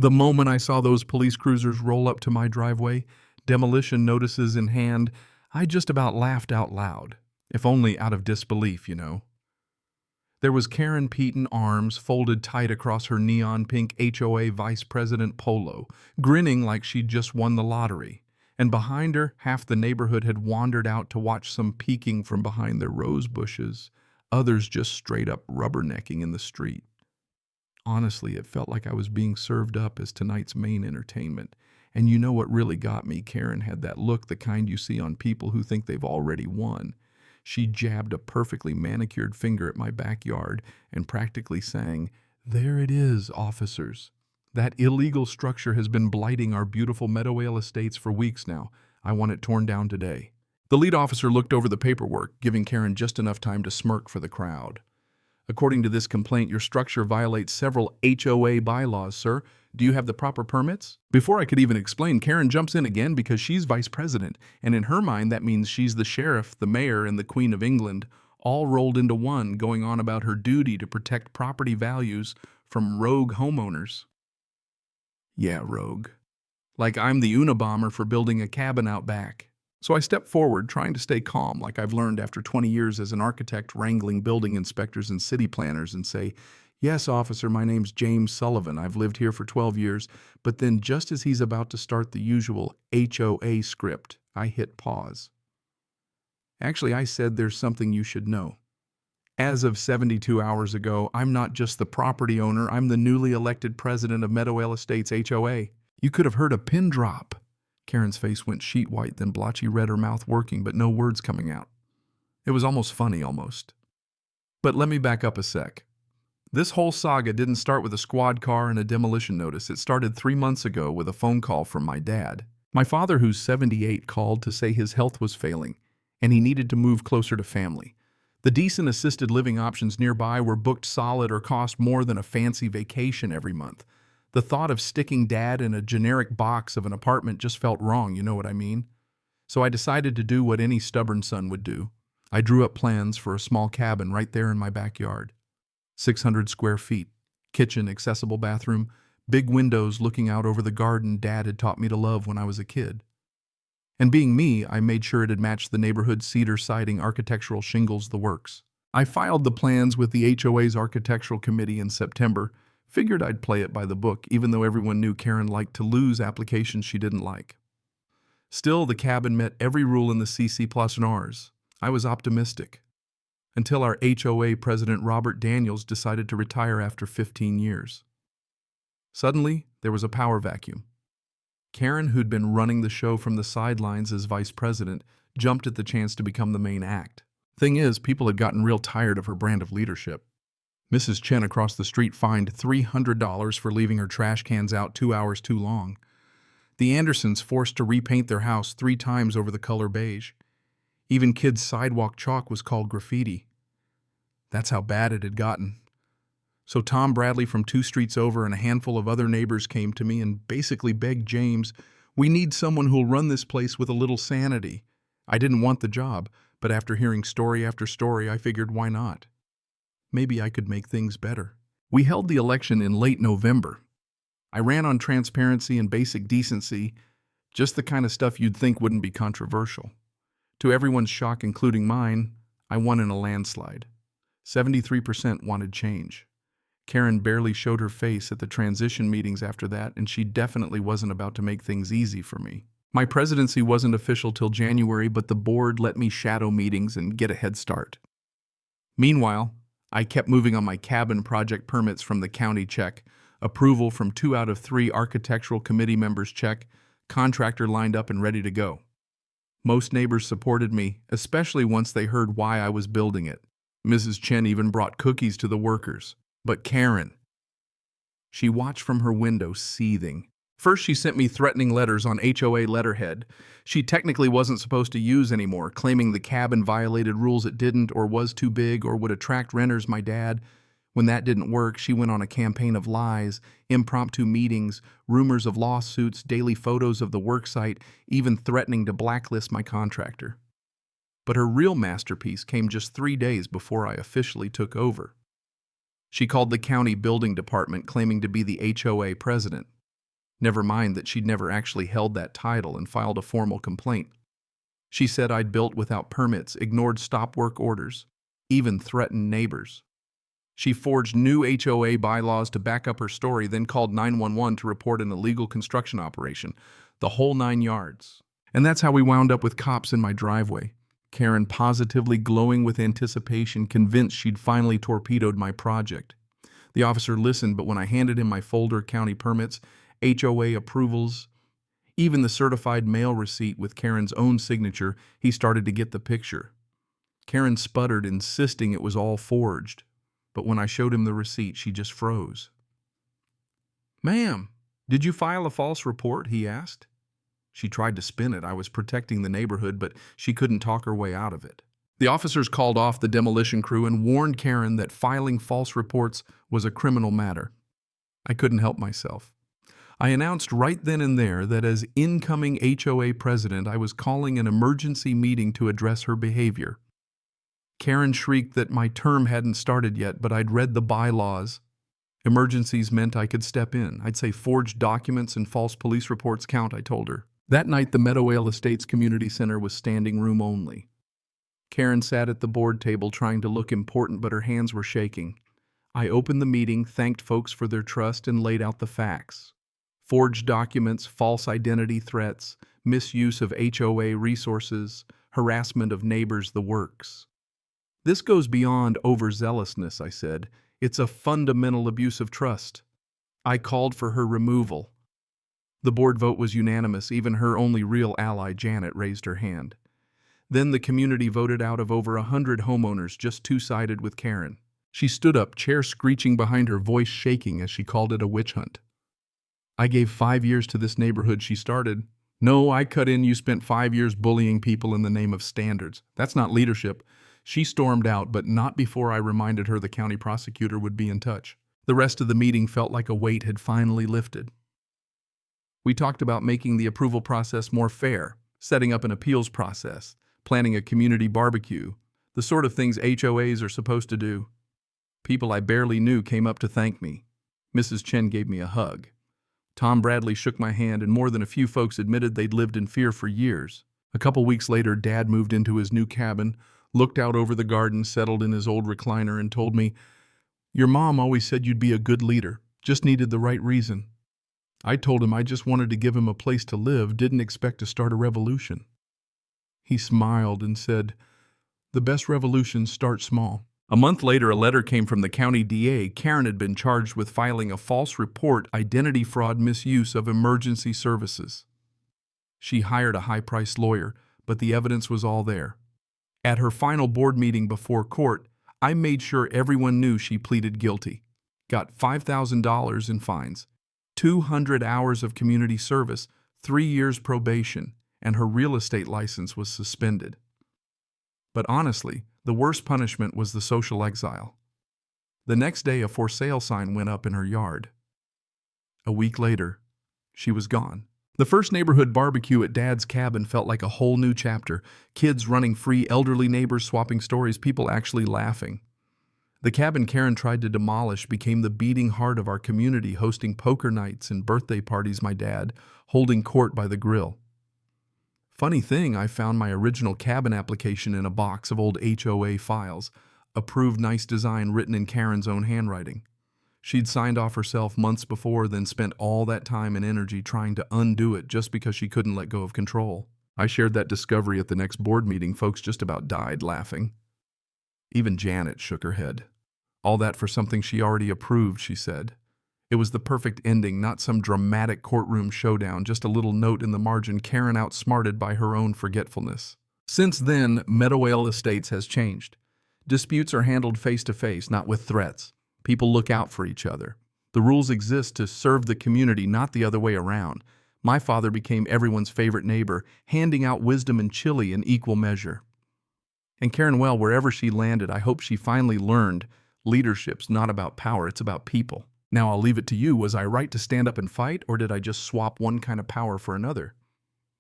The moment I saw those police cruisers roll up to my driveway, demolition notices in hand, I just about laughed out loud, if only out of disbelief, you know. There was Karen Peeton, arms folded tight across her neon pink HOA vice president polo, grinning like she'd just won the lottery. And behind her, half the neighborhood had wandered out to watch some peeking from behind their rose bushes, others just straight up rubbernecking in the street. Honestly, it felt like I was being served up as tonight's main entertainment. And you know what really got me? Karen had that look, the kind you see on people who think they've already won. She jabbed a perfectly manicured finger at my backyard and practically sang, "There it is, officers. That illegal structure has been blighting our beautiful Meadowvale estates for weeks now. I want it torn down today." The lead officer looked over the paperwork, giving Karen just enough time to smirk for the crowd. "According to this complaint, your structure violates several HOA bylaws, sir. Do you have the proper permits?" Before I could even explain, Karen jumps in again because she's vice president, and in her mind that means she's the sheriff, the mayor, and the Queen of England, all rolled into one, going on about her duty to protect property values from rogue homeowners. Yeah, rogue. Like I'm the Unabomber for building a cabin out back. So I step forward, trying to stay calm like I've learned after 20 years as an architect wrangling building inspectors and city planners, and say, "Yes, officer, my name's James Sullivan. I've lived here for 12 years. But then just as he's about to start the usual HOA script, I hit pause. Actually, I said there's something you should know. As of 72 hours ago, I'm not just the property owner, I'm the newly elected president of Meadowvale Estates HOA. You could have heard a pin drop. Karen's face went sheet white, then blotchy red, her mouth working, but no words coming out. It was almost funny, almost. But let me back up a sec. This whole saga didn't start with a squad car and a demolition notice. It started 3 months ago with a phone call from my dad. My father, who's 78, called to say his health was failing, and he needed to move closer to family. The decent assisted living options nearby were booked solid or cost more than a fancy vacation every month. The thought of sticking Dad in a generic box of an apartment just felt wrong, you know what I mean? So I decided to do what any stubborn son would do. I drew up plans for a small cabin right there in my backyard. 600 square feet, kitchen, accessible bathroom, big windows looking out over the garden Dad had taught me to love when I was a kid. And being me, I made sure it had matched the neighborhood cedar siding, architectural shingles, the works. I filed the plans with the HOA's architectural committee in September. Figured I'd play it by the book, even though everyone knew Karen liked to lose applications she didn't like. Still, the cabin met every rule in the CC plus Rs. I was optimistic. Until our HOA president Robert Daniels decided to retire after 15 years. Suddenly, there was a power vacuum. Karen, who'd been running the show from the sidelines as vice president, jumped at the chance to become the main act. Thing is, people had gotten real tired of her brand of leadership. Mrs. Chen across the street fined $300 for leaving her trash cans out 2 hours too long. The Andersons forced to repaint their house 3 times over the color beige. Even kids' sidewalk chalk was called graffiti. That's how bad it had gotten. So Tom Bradley from 2 streets over and a handful of other neighbors came to me and basically begged James, "We need someone who'll run this place with a little sanity." I didn't want the job, but after hearing story after story, I figured why not? Maybe I could make things better. We held the election in late November. I ran on transparency and basic decency, just the kind of stuff you'd think wouldn't be controversial. To everyone's shock, including mine, I won in a landslide. 73% wanted change. Karen barely showed her face at the transition meetings after that, and she definitely wasn't about to make things easy for me. My presidency wasn't official till January, but the board let me shadow meetings and get a head start. Meanwhile, I kept moving on my cabin project permits from the county check, approval from 2 out of 3 architectural committee members check, contractor lined up and ready to go. Most neighbors supported me, especially once they heard why I was building it. Mrs. Chen even brought cookies to the workers. But Karen, she watched from her window, seething. First, she sent me threatening letters on HOA letterhead she technically wasn't supposed to use anymore, claiming the cabin violated rules it didn't, or was too big, or would attract renters. My dad. When that didn't work, she went on a campaign of lies, impromptu meetings, rumors of lawsuits, daily photos of the worksite, even threatening to blacklist my contractor. But her real masterpiece came just 3 days before I officially took over. She called the county building department, claiming to be the HOA president. Never mind that she'd never actually held that title and filed a formal complaint. She said I'd built without permits, ignored stop work orders, even threatened neighbors. She forged new HOA bylaws to back up her story, then called 911 to report an illegal construction operation, the whole 9 yards. And that's how we wound up with cops in my driveway. Karen positively glowing with anticipation, convinced she'd finally torpedoed my project. The officer listened, but when I handed him my folder, county permits, HOA approvals, even the certified mail receipt with Karen's own signature, he started to get the picture. Karen sputtered, insisting it was all forged. But when I showed him the receipt, she just froze. "Ma'am, did you file a false report?" he asked. She tried to spin it. I was protecting the neighborhood, but she couldn't talk her way out of it. The officers called off the demolition crew and warned Karen that filing false reports was a criminal matter. I couldn't help myself. I announced right then and there that as incoming HOA president, I was calling an emergency meeting to address her behavior. Karen shrieked that my term hadn't started yet, but I'd read the bylaws. Emergencies meant I could step in. I'd say forged documents and false police reports count, I told her. That night, the Meadowvale Estates Community Center was standing room only. Karen sat at the board table trying to look important, but her hands were shaking. I opened the meeting, thanked folks for their trust, and laid out the facts. Forged documents, false identity threats, misuse of HOA resources, harassment of neighbors, the works. "This goes beyond overzealousness," I said. "It's a fundamental abuse of trust." I called for her removal. The board vote was unanimous. Even her only real ally, Janet, raised her hand. Then the community voted out of over 100 homeowners, just two-sided with Karen. She stood up, chair screeching behind her, voice shaking as she called it a witch hunt. "I gave 5 years to this neighborhood," she started. "No," I cut in, "you spent 5 years bullying people in the name of standards. That's not leadership." She stormed out, but not before I reminded her the county prosecutor would be in touch. The rest of the meeting felt like a weight had finally lifted. We talked about making the approval process more fair, setting up an appeals process, planning a community barbecue, the sort of things HOAs are supposed to do. People I barely knew came up to thank me. Mrs. Chen gave me a hug. Tom Bradley shook my hand, and more than a few folks admitted they'd lived in fear for years. A couple weeks later, Dad moved into his new cabin, looked out over the garden, settled in his old recliner, and told me, "Your mom always said you'd be a good leader, just needed the right reason." I told him I just wanted to give him a place to live, didn't expect to start a revolution. He smiled and said, "The best revolutions start small." A month later, a letter came from the county DA. Karen had been charged with filing a false report, identity fraud, misuse of emergency services. She hired a high-priced lawyer, but the evidence was all there. At her final board meeting before court, I made sure everyone knew she pleaded guilty. Got $5,000 in fines, 200 hours of community service, 3 years probation, and her real estate license was suspended. But honestly, the worst punishment was the social exile. The next day, a for sale sign went up in her yard. A week later, she was gone. The first neighborhood barbecue at Dad's cabin felt like a whole new chapter. Kids running free, elderly neighbors swapping stories, people actually laughing. The cabin Karen tried to demolish became the beating heart of our community, hosting poker nights and birthday parties, my dad holding court by the grill. Funny thing, I found my original cabin application in a box of old HOA files. Approved, nice design, written in Karen's own handwriting. She'd signed off herself months before, then spent all that time and energy trying to undo it just because she couldn't let go of control. I shared that discovery at the next board meeting. Folks just about died laughing. Even Janet shook her head. "All that for something she already approved," she said. It was the perfect ending, not some dramatic courtroom showdown, just a little note in the margin, Karen outsmarted by her own forgetfulness. Since then, Meadowvale Estates has changed. Disputes are handled face-to-face, not with threats. People look out for each other. The rules exist to serve the community, not the other way around. My father became everyone's favorite neighbor, handing out wisdom and chili in equal measure. And Karen, well, wherever she landed, I hope she finally learned leadership's not about power, it's about people. Now I'll leave it to you. Was I right to stand up and fight, or did I just swap one kind of power for another?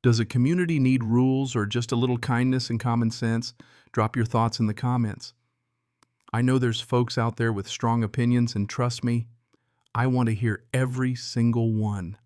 Does a community need rules or just a little kindness and common sense? Drop your thoughts in the comments. I know there's folks out there with strong opinions, and trust me, I want to hear every single one.